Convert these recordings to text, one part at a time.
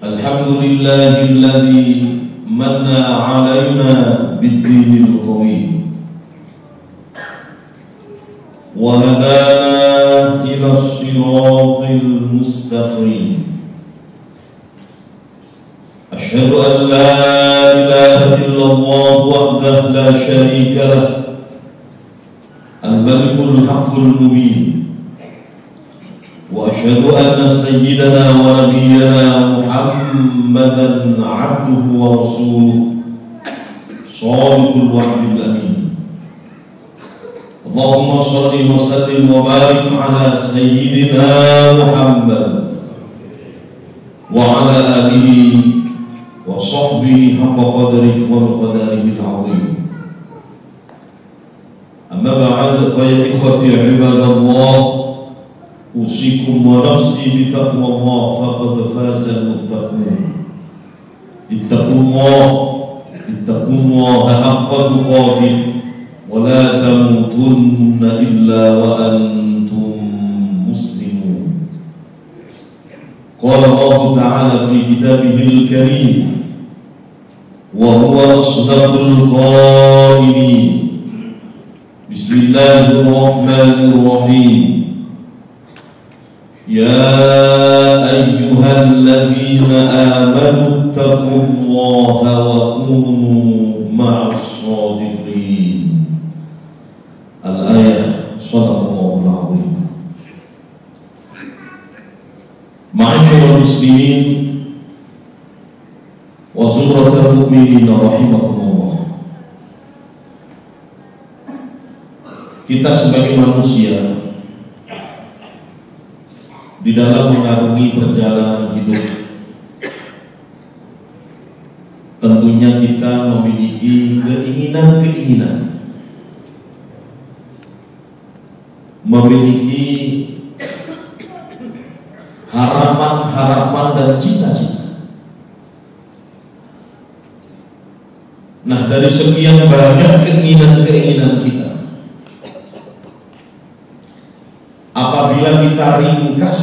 Alhamdulillahilladzi manna 'alaina bid-dinil qawim wa hadana ila as-siratil mustaqim. Asyhadu an la ilaha illallah wahdahu la syarika lah, al-malikul haqqul mubin. Wa asyhadu anna sayyidana wa nabiyyana Muhammadan abduhu wa rasuluh shadiqul wa'dil amin. Allahumma shalli wa sallim wa barik ala sayyidina Muhammad wa ala alihi wa sahbihi haqqa qadrihi wa qadarihi al-'azim. Amma ba'd, fa ya ikhwati ibadallah, usikum wa nafsi bitaqwallah, faqad faza al-muttaqun. Ittaqullaha haqqa tuqatih wa la tamutunna illa wa antum muslimun. Qala Allah ta'ala fi kitabihil karim wa huwa asdaqul qailin. Bismillahirrahmanirrahim. Ya ayyuhalladzina amanu ittaqullaha wa kunu ma'as shadiqin. Al-ayah. Shadaqallahul azim. Ma'asyiral muslimin wa zumratal mu'minin rahimakumullah. Kita sebagai manusia di dalam mengarungi perjalanan hidup, tentunya kita memiliki keinginan-keinginan, memiliki harapan-harapan dan cita-cita. Nah, dari sekian banyak keinginan-keinginan kita, apabila kita ringkas,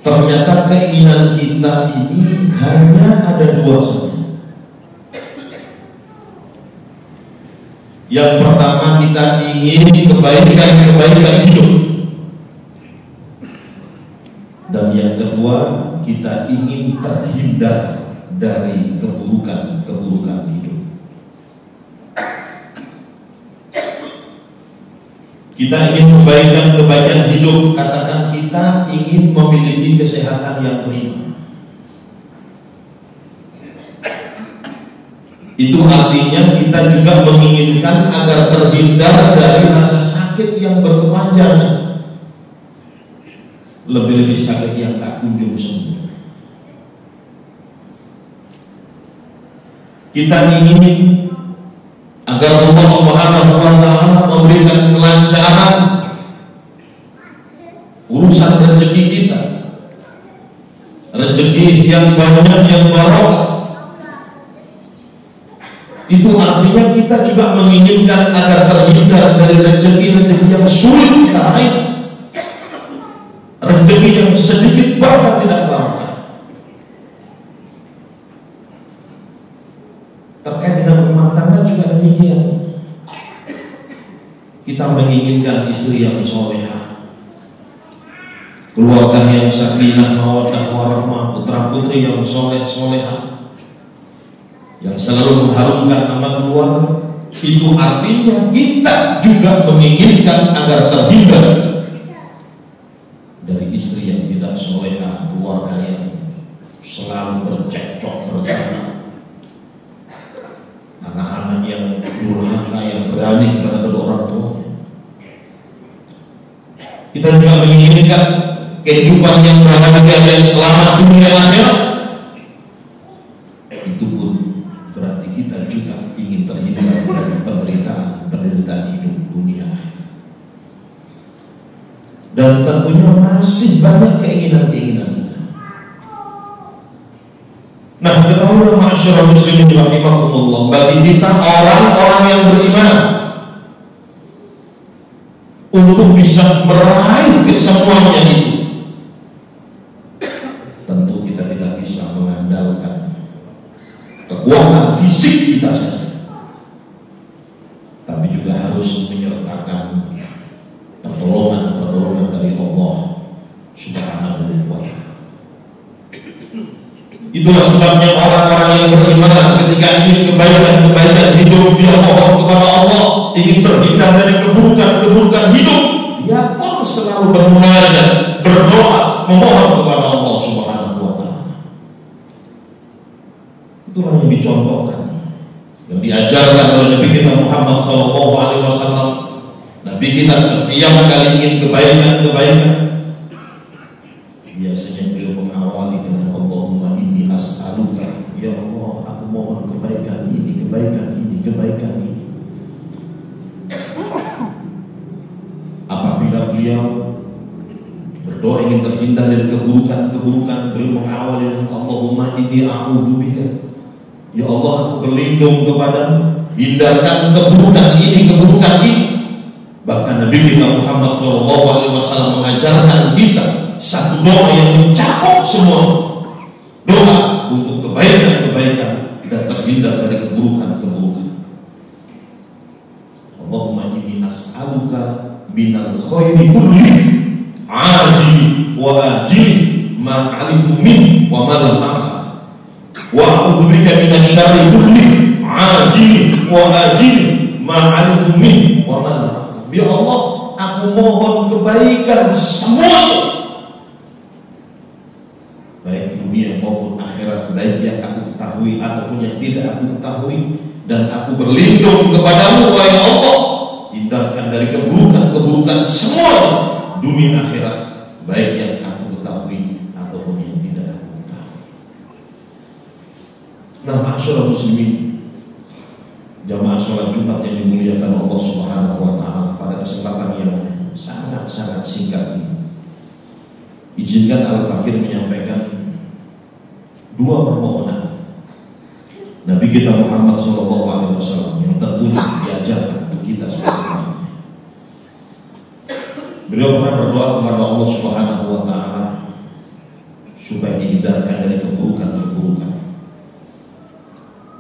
ternyata keinginan kita ini hanya ada dua saja. Yang pertama, kita ingin kebaikan hidup, dan yang kedua, kita ingin terhindar dari keburukan hidup. Kita ingin kebaikan hidup, katakan kita ingin memiliki kesehatan yang prima. Itu artinya kita juga menginginkan agar terhindar dari rasa sakit yang berkepanjangan, lebih-lebih sakit yang tak kunjung sembuh. Kita ingin agar Allah Subhanahu wa ta'ala memberikan kelancaran urusan rezeki kita, rezeki yang banyak, yang barokah. Itu artinya kita juga menginginkan agar terhindar dari rezeki-rezeki yang sulit kita raih, rezeki yang sedikit bahkan tidak barokah. Terkait dengan rumah tangga juga demikian. Kita menginginkan istri yang solehah, keluarga yang sakinah mawaddah warahmah, putra-putri yang soleh-solehah, yang selalu mengharumkan nama keluarga. Itu artinya kita juga menginginkan agar terhindar dari istri yang tidak solehah, keluarga yang selalu bercekcok, bergaduh, anak-anak yang durhaka, yang berani kepada kedua orang tuanya. Kita juga menginginkan kehidupan yang bahagia, yang selamat dunia akhirat. Itu pun berarti kita juga ingin terhindar dari penderitaan hidup dunia. Dan tentunya masih banyak keinginan-keinginan kita. Nah, ketahuilah ma'asyiral muslimin rahimakumullah, bagi kita orang-orang yang beriman, untuk bisa meraih kesemuanya itu, tentu kita tidak bisa mengandalkan kekuatan fisik kita saja, tapi juga harus menyertakan pertolongan dari Allah Subhanahu wa Ta'ala. Itulah sebabnya orang-orang yang beriman ketika ingin kebaikan hidup, dia mohon kepada Allah, ingin terhindar dari keburukan hidup, dia pun selalu bermunajat, berdoa, memohon kepada Allah Subhanahu wa Ta'ala. Itulah yang dicontohkan, yang diajarkan oleh Nabi kita Muhammad SAW. Nabi kita setiap kali ingin kebaikan, biasanya beliau mengawali dengan Allahumma inni as'aluka, ya Allah, aku mohon kebaikan ini. Apabila beliau berdoa ingin terhindar dari keburukan, beliau mengawali dengan Allahumma inni a'udzubika, ya Allah, aku berlindung kepadamu, hindarkan keburukan ini. Bahkan Nabi kita Muhammad SAW mengajarkan kita satu doa yang mencakup semua, doa untuk kebaikan dan terhindar dari keburukan. Allahumma inni as'aluka minal khairi kulli ajili wa ajili ma 'alimtu min wa ma lam a'lam, wa a'udzubika minasy syarri kulli ajili wa ajili ma 'alimtu min wa ma lam a'lam. Ya Allah, aku mohon kebaikan semuanya, baik dunia maupun akhirat, baik yang aku ketahui ataupun yang tidak aku ketahui, dan aku berlindung kepadamu, wahai Allah, hindarkan dari keburukan semua dunia akhirat, baik yang aku ketahui ataupun yang tidak aku ketahui. Nah, ma'asyiral muslimin, jamaah sholat Jumat yang dimuliakan Allah Subhanahu wa Ta'ala, pada kesempatan yang sangat singkat ini, izinkan Al-Fakir menyampaikan dua permohonan Nabi kita Muhammad SAW yang tentunya diajarkan untuk kita semua. Beliau pernah berdoa kepada Allah Subhanahu wa Ta'ala supaya dihindarkan dari keburukan.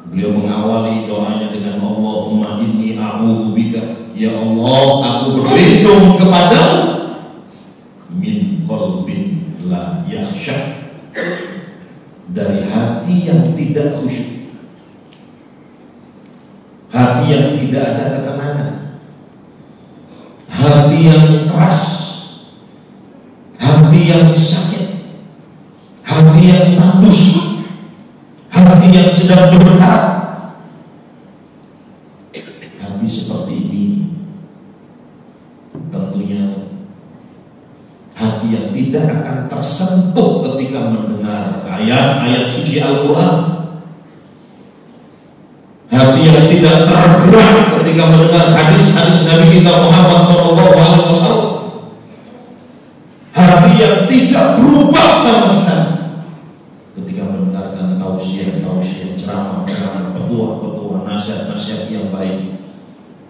Beliau mengawali doanya dengan Allahumma inni a'udzubika, ya Allah, aku berlindung kepadamu, min qalbin la yakhsha, dari hati yang tidak khusyuk, hati yang tidak ada ketenangan, hati yang keras, hati yang sakit, hati yang tandus, hati yang sedang bergetar. Hati seperti ini tentunya hati yang tidak akan tersentuh ketika mendengar ayat-ayat suci Al-Quran, hati yang tidak tergerak ketika mendengar hadis-hadis Nabi kita Muhammad SAW, hati yang tidak berubah sama sekali ketika mendengarkan tausiah, ceramah, petua, nasihat yang baik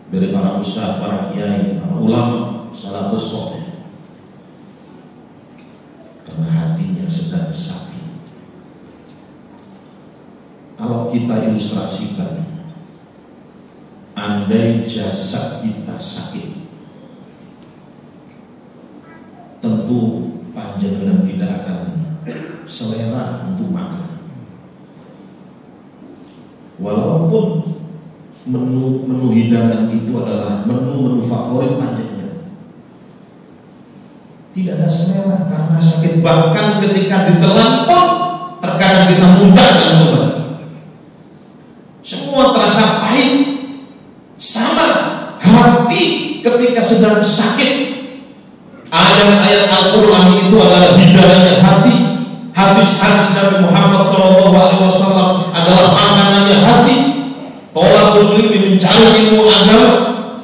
dari para ustaz, para kiai, para ulama, salafus saleh, karena hatinya sedang sakit. Kalau kita ilustrasikan, andai jasad kita sakit, tentu panjenengan tidak akan selera untuk makan. Walaupun menu hidangan itu adalah menu favorit panjenengan, tidak ada selera karena sakit. Bahkan ketika ditelan pun terkadang kita muntahkan kembali. Semua terasa pahit. Sama hati ketika sedang sakit. Ayat-ayat Al-Quran itu adalah hidayahnya hati. Hadis-hadis Nabi Muhammad SAW adalah makanannya hati. Tolakul ilmi, mencari ilmu agama,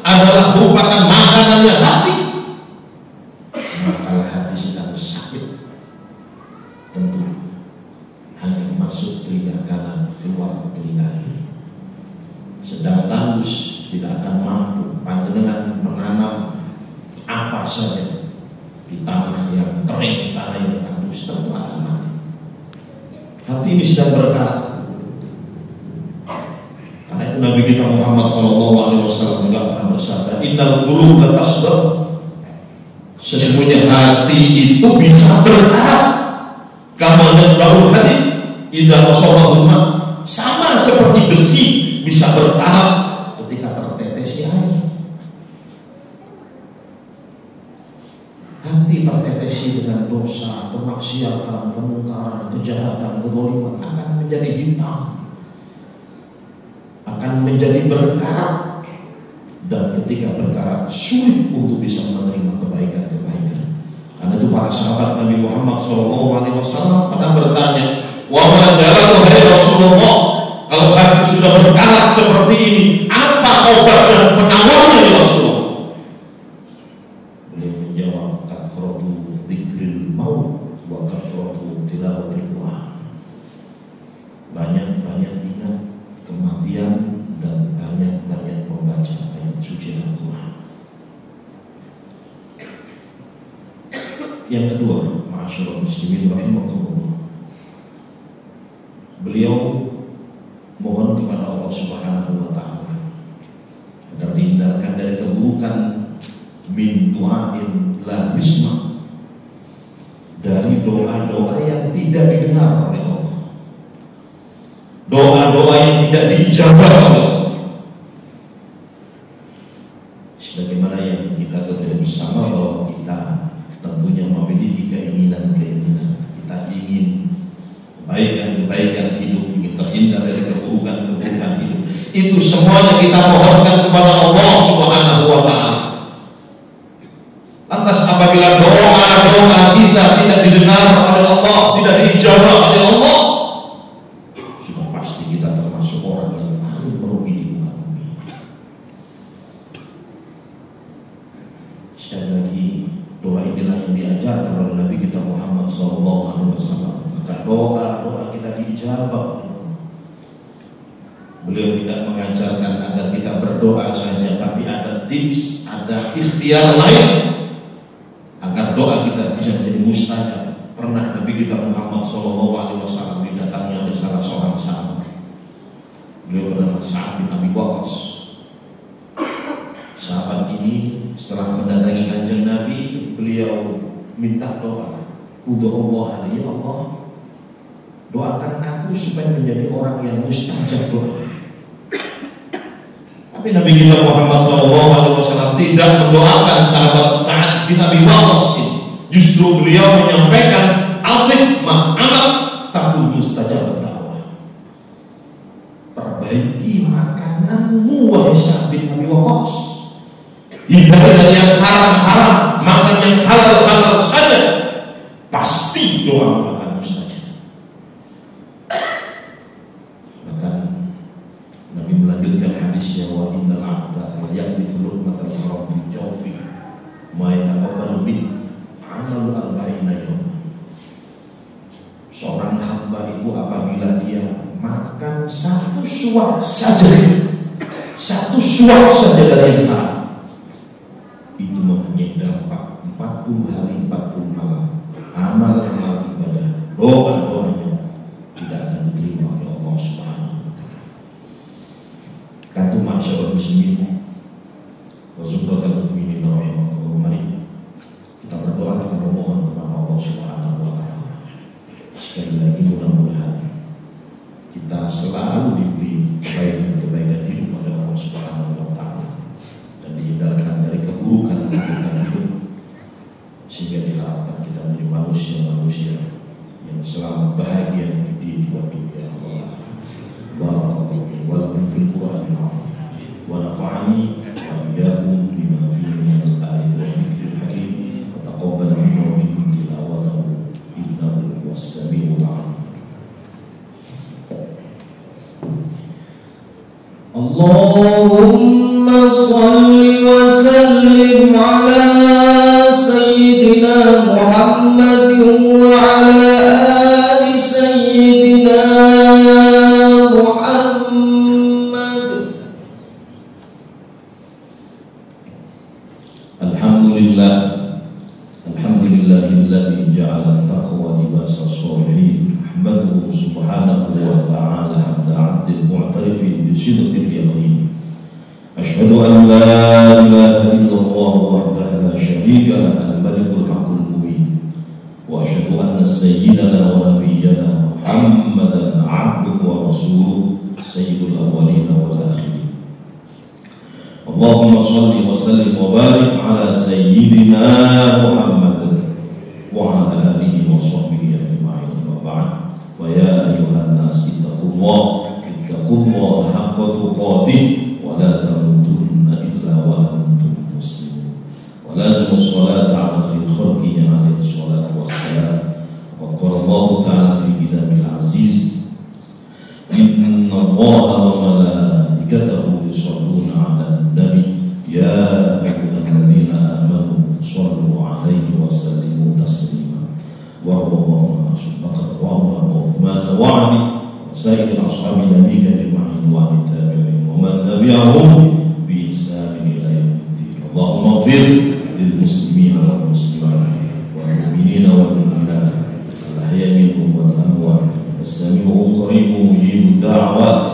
adalah merupakan makanannya hati. Kalau hati sedang sakit, tentu hanya masuk telinga kanan, keluar telinga kiri. Sedang tandus, tidak akan mampu panjenengan menanam apa saja di tanah yang kering, tanah yang tandus, tentu akan mati. Hati ini sedang berkarat. Karena itu Nabi kita Muhammad SAW juga pernah bersabda, innal qulub latasdaq. Sesungguhnya hati itu bisa berkarat. Kama yasra'ul hadid idza asabahu ma. Sama seperti besi bisa berkarat ketika tertetesi air. Hati tertetesi dengan dosa, kemaksiatan, kemungkaran, kejahatan, kezaliman akan menjadi hitam, akan menjadi berkarat, dan ketika berkarat sulit untuk bisa menerima kebaikan-kebaikan. Karena itu para sahabat Nabi Muhammad SAW pernah bertanya, wa ma jalan wahai Rasulullah, kalau hati sudah berkarat seperti ini, apa obat dan penawarnya ya Rasulullah? Beliau menjawab, kathratu dzikril maut wa kathratu tilawatil Qur'an. Banyak-banyak ingat kematian dan banyak-banyak membaca ayat suci Al-Quran. Yang kedua, ma'asyiral muslimin rahimakumullah, beliau mohon kepada Allah Subhanahu wa ta'ala agar dihindarkan dari keburukan min du'ain la yusma, dari doa-doa yang tidak didengar oleh Allah, doa-doa yang tidak diijabah oleh Allah. Sebagaimana yang kita ketahui bersama bahwa kita tentunya memiliki keinginan-keinginan. Kita ingin kebaikan-kebaikan hidup, ingin terhindar dari keburukan-keburukan hidup. Itu semuanya kita mohonkan kepada Allah Subhanahu wa ta'ala. Lantas apabila doa-doa kita tidak didengar oleh Allah, tidak diijabah oleh Allah, sudah pasti kita termasuk orang yang paling merugi di muka bumi. Sekali lagi, doa inilah yang diajarkan oleh Nabi kita Muhammad SAW. Maka doa-doa kita diijabah. Beliau tidak mengajarkan agar kita berdoa saja, tapi ada tips, ada ikhtiar lain agar doa kita bisa menjadi mustajab. Pernah Nabi kita Muhammad SAW didatangi oleh salah seorang sahabat. Beliau bernama Sa'ad bin Abi Waqqas. Sahabat ini setelah mendatangi kanjeng Nabi, beliau minta doa untuk Allah. Ya Allah, doakan aku supaya menjadi orang yang mustajab doa. Tapi Nabi kita Muhammad SAW tidak mendoakan sahabat Sa'ad bin Abi Waqqas ini. Justru beliau menyampaikan atik ma'amat takut mustajab dakwah. Perbaiki makananmu wahai Sa'ad bin Abi Waqqas. Hindari dari yang haram-haram, makan yang halal-halal saja, pasti doa akan mustajab. Maka Nabi melanjutkan hadisnya, wa innal 'abda yaqdifu luqmatal haram fi jawfi ma yataqabbalu min 'amal arba'ina yawm. Seorang hamba itu apabila dia makan satu suap saja dari yang haram, itu mempunyai dampak 40 hari 40 malam. Amal-amal ibadah, doa-doanya tidak akan diterima oleh Allah Subhanahu wa ta'ala. Kata masyarakat muslimin Rasulullah mukminin rahimahullah, mari kita berdoa, kita memohon kepada Allah Subhanahu wa ta'ala. Sekali lagi mudah-mudahan kita selalu diberi kebaikan-kebaikan hidup oleh Allah Subhanahu wa ta'ala dan dihindarkan dari keburukan-keburukan hidup, sehingga diharapkan kita menjadi manusia-manusia yang selalu bahagia di dunia Allah. Barakallahu wa lakum fil Qur'anil azim wa nafa'ani wa iyyakum bima fihi min al-ayati wa dzikril hakim wa taqabbal minna wa minkum tilawatahu innahu was-sami'ul 'alim. Allahumma shalli wa sallim ala Sayyidina Muhammad wa ala ali Sayyidina Muhammad. Alhamdulillah بصدق اليقين أشهد أن لا إله إلا الله وحده لا شريك له الملك الحق المبين وأشهد أن سيدنا ونبينا محمدا عبده ورسوله سيد الأولين والآخرين اللهم صل وسلم وبارك على سيدنا محمد وعلى آله وصحبه أجمعين وبعد فيا أيها الناس اتقوا الله حق تقاته ولا تموتن إلا وأنتم مسلمون ولازم الصلاة على خير خلقه عليه الصلاة والسلام وقد قال الله تعالى في كتابه العزيز إن الله وملائكته يصلون على النبي يا أيها الذين آمنوا صلوا عليه وسلموا تسليما وارض اللهم عن بكر وعمر وعثمان وعلي وسائر أصحاب نبيك أجمعين وعن التابعين ومن تبعهم بإحسان إلى يوم الدين اللهم اغفر للمسلمين والمسلمات والمؤمنين والمؤمنات الأحياء منهم والأموات السميع قريب مجيب الدعوات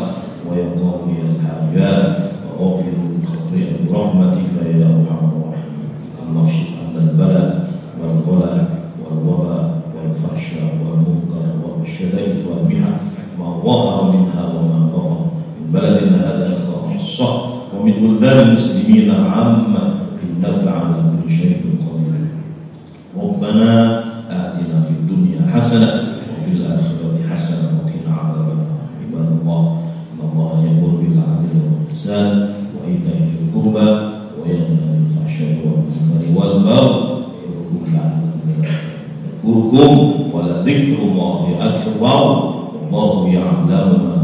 ويقاضي الحاجات وغفر الخطيئة برحمتك يا أرحم الراحمين اللهم اشف عنا البلاء والغلاء والوباء والفحشاء والمنكر والشدائد والمحن ما ظهر منها وما بطن من بلدنا هذا خاصة ومن بلدان المسلمين عامة إنك على كل شيء قدير ربنا آتنا في الدنيا حسنة وفي الآخرة حسنة وقنا عذاب النار عباد الله إن الله يأمر بالعدل والإحسان وإيتاء ذي القربى وينهى عن الفحشاء والمنكر والبغي يعظكم لعلكم تذكرون ولذكر الله أكبر والله يعلم ما